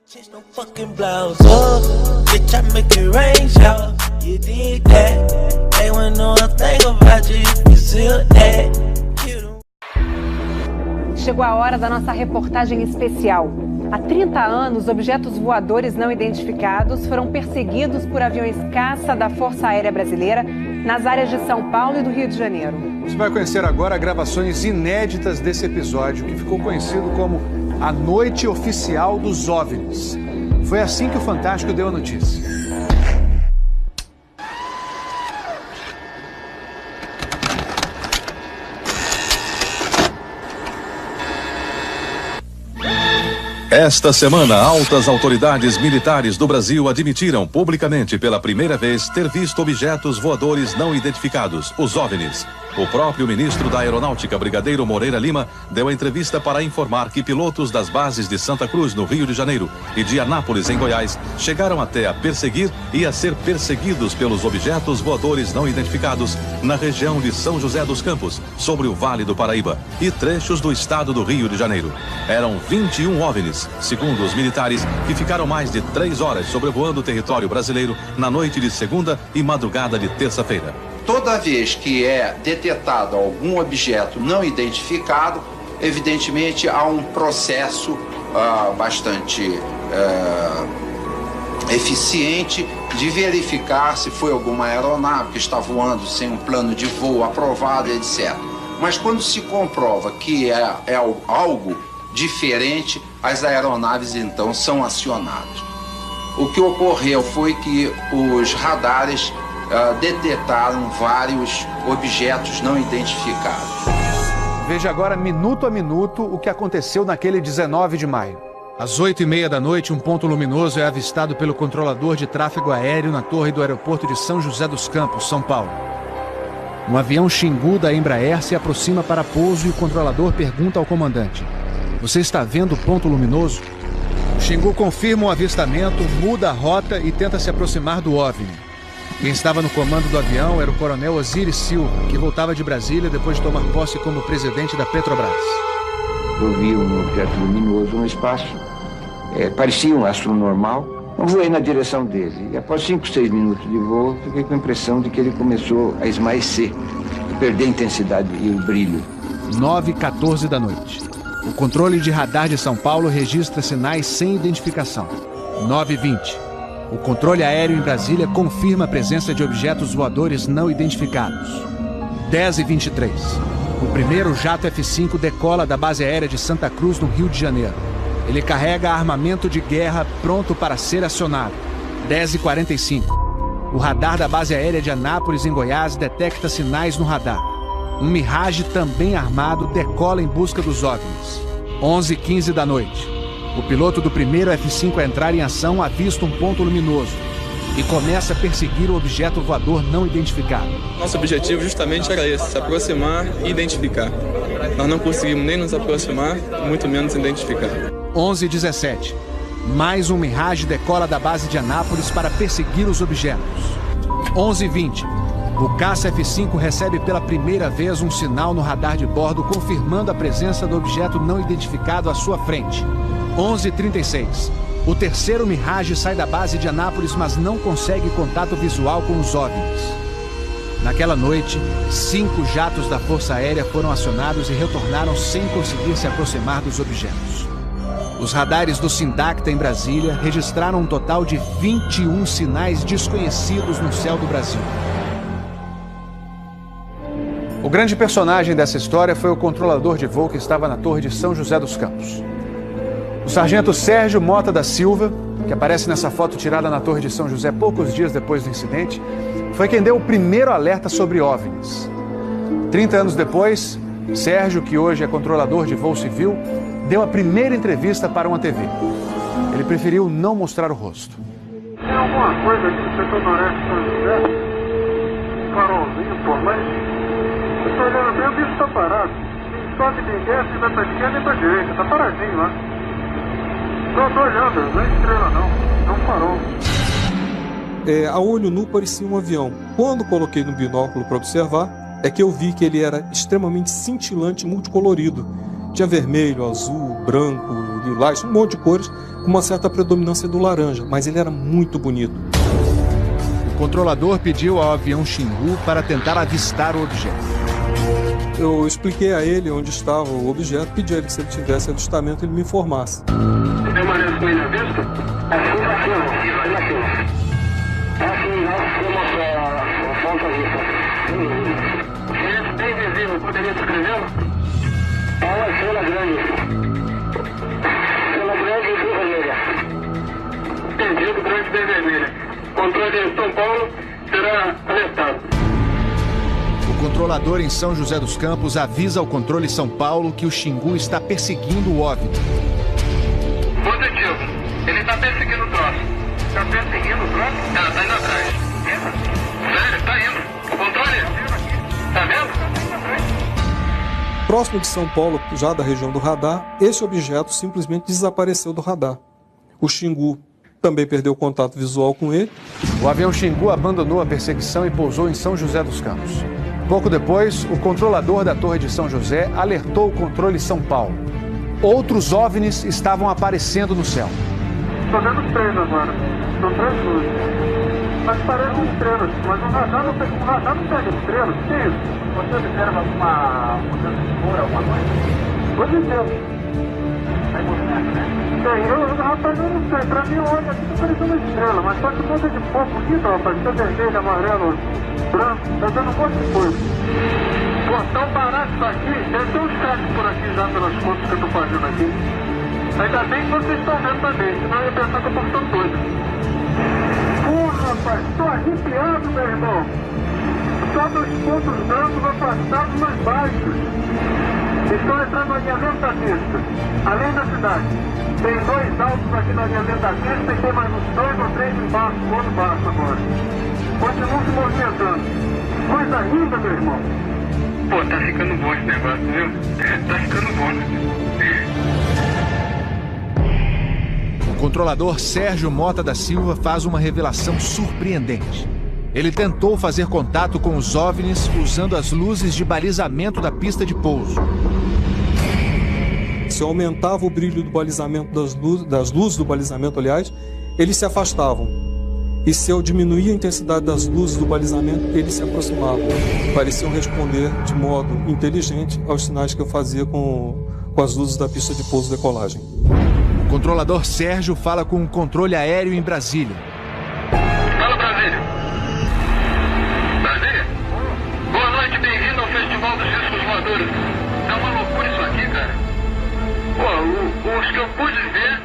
Change no fucking blouse up, bitch, I make it rain shower. You did that, they wouldn't know a thing about you if you still that. Chegou a hora da nossa reportagem especial. Há 30 anos, objetos voadores não identificados foram perseguidos por aviões caça da Força Aérea Brasileira nas áreas de São Paulo e do Rio de Janeiro. Você vai conhecer agora gravações inéditas desse episódio, que ficou conhecido como a Noite Oficial dos OVNIs. Foi assim que o Fantástico deu a notícia. Esta semana, altas autoridades militares do Brasil admitiram publicamente pela primeira vez ter visto objetos voadores não identificados, os OVNIs. O próprio ministro da Aeronáutica, Brigadeiro Moreira Lima, deu a entrevista para informar que pilotos das bases de Santa Cruz, no Rio de Janeiro, e de Anápolis, em Goiás, chegaram até a perseguir e a ser perseguidos pelos objetos voadores não identificados na região de São José dos Campos, sobre o Vale do Paraíba, e trechos do estado do Rio de Janeiro. Eram 21 OVNIs, segundo os militares, que ficaram mais de 3 horas sobrevoando o território brasileiro na noite de segunda e madrugada de terça-feira. Toda vez que é detectado algum objeto não identificado, evidentemente há um processo bastante eficiente de verificar se foi alguma aeronave que está voando sem um plano de voo aprovado, etc. Mas quando se comprova que é algo diferente, as aeronaves então são acionadas. O que ocorreu foi que os radares detectaram vários objetos não identificados. Veja agora, minuto a minuto, o que aconteceu naquele 19 de maio. Às 8h30 da noite, um ponto luminoso é avistado pelo controlador de tráfego aéreo na torre do aeroporto de São José dos Campos, São Paulo. Um avião Xingu da Embraer se aproxima para pouso e o controlador pergunta ao comandante: "Você está vendo o ponto luminoso?" O Xingu confirma o avistamento, muda a rota e tenta se aproximar do OVNI. Quem estava no comando do avião era o coronel Osiris Silva, que voltava de Brasília depois de tomar posse como presidente da Petrobras. Eu vi um objeto luminoso no espaço, parecia um astro normal. Eu voei na direção dele e após 5, 6 minutos de voo, fiquei com a impressão de que ele começou a esmaecer, a perder a intensidade e o brilho. 9h14 da noite. O controle de radar de São Paulo registra sinais sem identificação. 9h20. O controle aéreo em Brasília confirma a presença de objetos voadores não identificados. 10h23. O primeiro jato F-5 decola da base aérea de Santa Cruz, no Rio de Janeiro. Ele carrega armamento de guerra pronto para ser acionado. 10h45. O radar da base aérea de Anápolis, em Goiás, detecta sinais no radar. Um Mirage também armado decola em busca dos OVNIs. 11h15 da noite. O piloto do primeiro F-5 a entrar em ação avista um ponto luminoso e começa a perseguir o objeto voador não identificado. Nosso objetivo justamente era esse, se aproximar e identificar. Nós não conseguimos nem nos aproximar, muito menos identificar. 11h17. Mais um Mirage decola da base de Anápolis para perseguir os objetos. 11h20. O caça F-5 recebe pela primeira vez um sinal no radar de bordo confirmando a presença do objeto não identificado à sua frente. 11h36. O terceiro Mirage sai da base de Anápolis, mas não consegue contato visual com os OVNIs. Naquela noite, 5 jatos da Força Aérea foram acionados e retornaram sem conseguir se aproximar dos objetos. Os radares do Sindacta em Brasília registraram um total de 21 sinais desconhecidos no céu do Brasil. O grande personagem dessa história foi o controlador de voo que estava na torre de São José dos Campos. O sargento Sérgio Mota da Silva, que aparece nessa foto tirada na Torre de São José poucos dias depois do incidente, foi quem deu o primeiro alerta sobre OVNIs. 30 anos depois, Sérgio, que hoje é controlador de voo civil, deu a primeira entrevista para uma TV. Ele preferiu não mostrar o rosto. Tem alguma coisa aqui no setor noreste de São José? Um farolzinho por lá? Eu estou olhando bem, o bicho está parado. Sobe, nem desce, nem vai para a esquerda nem para a direita. Está paradinho lá. Estou olhando, não é estrela não é um farol. A olho nu parecia um avião. Quando coloquei no binóculo para observar, é que eu vi que ele era extremamente cintilante e multicolorido. Tinha vermelho, azul, branco, lilás, um monte de cores, com uma certa predominância do laranja, mas ele era muito bonito. O controlador pediu ao avião Xingu para tentar avistar o objeto. Eu expliquei a ele onde estava o objeto, pedi a ele que se ele tivesse avistamento ele me informasse. Tem uma vez com ele à vista? Assim, nós temos a ponta vista. Esse bem visível, poderia descrevê-lo? É uma estrela grande. Estrela grande e bem vermelha. Entendido, grande e bem vermelha. Controle de São Paulo será alertado. O controlador em São José dos Campos avisa ao controle São Paulo que o Xingu está perseguindo o OVNI. Positivo. Ele está perseguindo o troço. Está perseguindo o troço? Está indo atrás. Sério, está indo. O controle? Está vendo? Próximo de São Paulo, já da região do radar, esse objeto simplesmente desapareceu do radar. O Xingu também perdeu contato visual com ele. O avião Xingu abandonou a perseguição e pousou em São José dos Campos. Pouco depois, o controlador da Torre de São José alertou o controle São Paulo. Outros OVNIs estavam aparecendo no céu. Estou vendo 3 agora. São 3 luzes. Mas parecem estrelas. Mas o radar não pega estrelas. O que é isso? Você observa alguma cor, alguma coisa? Positivo. Rapaz, eu não sei. Pra mim, olha, aqui tá parecendo uma estrela. Mas só que um monte de fogo bonito, rapaz. Tá vermelho, amarelo, branco. Tá dando um monte de coisa. Pô, tão barato isso aqui. Deve ter uns sete por aqui já pelas fotos que eu tô fazendo aqui. Ainda bem que vocês estão vendo também, senão eu ia pensar que eu tô ficando doido. Pô, rapaz, tô arrepiado, meu irmão. Só 2 pontos brancos afastados mais baixos. Estão entrando na alinhamento da pista, além da cidade. Tem 2 altos aqui na alinhamento da pista e tem mais uns 2 ou 3 embaixo, do outro baixo agora. Continuam se movimentando. Coisa linda, meu irmão. Pô, tá ficando bom esse negócio, viu? Tá ficando bom. O controlador Sérgio Mota da Silva faz uma revelação surpreendente. Ele tentou fazer contato com os OVNIs usando as luzes de balizamento da pista de pouso. Se eu aumentava o brilho do balizamento das luzes do balizamento, aliás, eles se afastavam. E se eu diminuía a intensidade das luzes do balizamento, eles se aproximavam. Pareciam responder de modo inteligente aos sinais que eu fazia com as luzes da pista de pouso e decolagem. O controlador Sérgio fala com o controle aéreo em Brasília. Fala, Brasília. Brasília? Boa noite, bem-vindo ao Festival dos Discos Voadores. É uma loucura isso aqui, cara. Pô, os que eu pude ver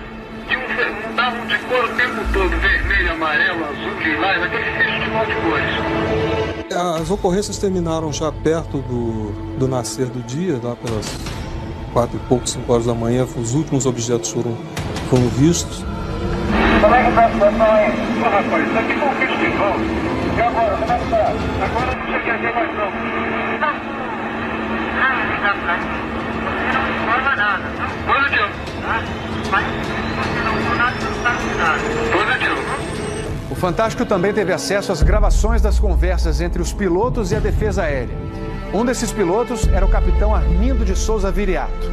mudavam de cor o tempo todo. Vermelho, amarelo, azul, lilás, aquele festival de cores. As ocorrências terminaram já perto do nascer do dia, lá pelas 4 e pouco, 5 horas da manhã. Os últimos objetos foram vistos. Como é que tá a situação aí? Pô, rapaz, isso aqui foi um festival. E agora, como é que tá? Agora não sei o que é mais não. Você não informa nada. Positivo. Mas você não informa nada, não está cuidado. Positivo. O Fantástico também teve acesso às gravações das conversas entre os pilotos e a defesa aérea. Um desses pilotos era o capitão Armindo de Souza Viriato.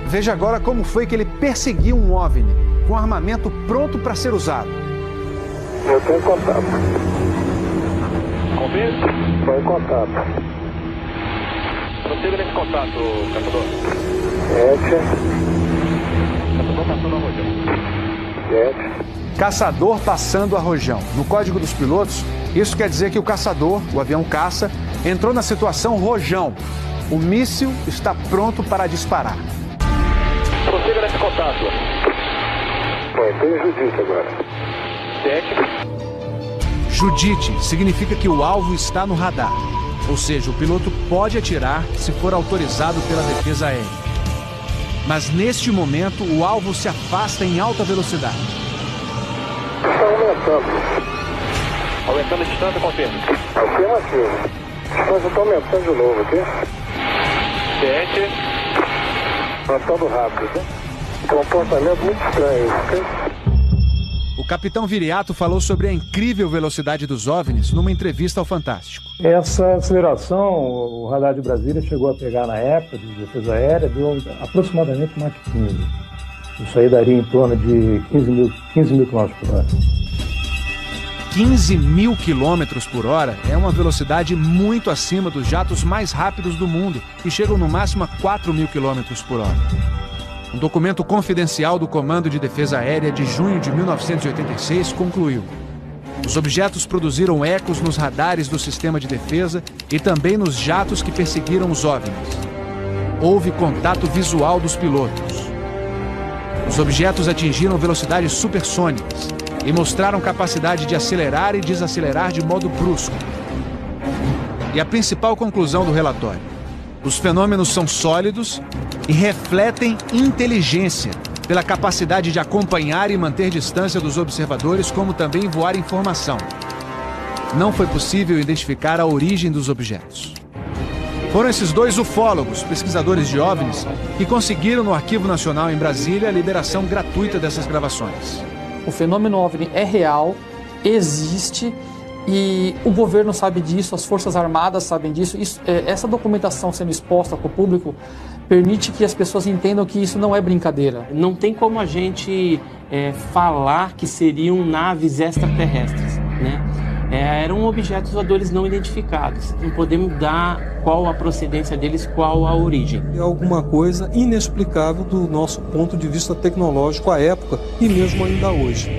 Veja agora como foi que ele perseguiu um OVNI, com armamento pronto para ser usado. Eu tenho contato. Confirma? Estou em contato. Prossiga nesse contato, caçador. 7. Caçador passando a rojão. 7. Caçador passando a rojão. No código dos pilotos, isso quer dizer que o caçador, o avião caça, entrou na situação rojão. O míssil está pronto para disparar. Prossiga nesse contato. Bom, tem Judite agora. 7. Judite significa que o alvo está no radar. Ou seja, o piloto pode atirar se for autorizado pela defesa aérea. Mas neste momento, o alvo se afasta em alta velocidade. Está aumentando. Aumentando a distância, confirma. Afirmativo. A distância está aumentando de novo aqui. 7. Aumentando rápido, né? Comportamento muito estranho, ok? O capitão Viriato falou sobre a incrível velocidade dos OVNIs numa entrevista ao Fantástico. Essa aceleração, o radar de Brasília chegou a pegar na época de defesa aérea, deu aproximadamente Mach 15. Isso aí daria em torno de 15 mil km por hora. 15 mil quilômetros por hora é uma velocidade muito acima dos jatos mais rápidos do mundo, que chegam no máximo a 4 mil quilômetros por hora. Um documento confidencial do Comando de Defesa Aérea de junho de 1986 concluiu: os objetos produziram ecos nos radares do sistema de defesa e também nos jatos que perseguiram os OVNIs. Houve contato visual dos pilotos. Os objetos atingiram velocidades supersônicas e mostraram capacidade de acelerar e desacelerar de modo brusco. E a principal conclusão do relatório: os fenômenos são sólidos e refletem inteligência, pela capacidade de acompanhar e manter distância dos observadores, como também voar informação. Não foi possível identificar a origem dos objetos. Foram esses dois ufólogos, pesquisadores de OVNIs, que conseguiram no Arquivo Nacional em Brasília a liberação gratuita dessas gravações. O fenômeno OVNI é real, existe, e o governo sabe disso, as Forças Armadas sabem disso. Essa documentação sendo exposta para o público permite que as pessoas entendam que isso não é brincadeira. Não tem como a gente falar que seriam naves extraterrestres, né? Eram objetos voadores não identificados. Não podemos dar qual a procedência deles, qual a origem. É alguma coisa inexplicável do nosso ponto de vista tecnológico à época e mesmo ainda hoje.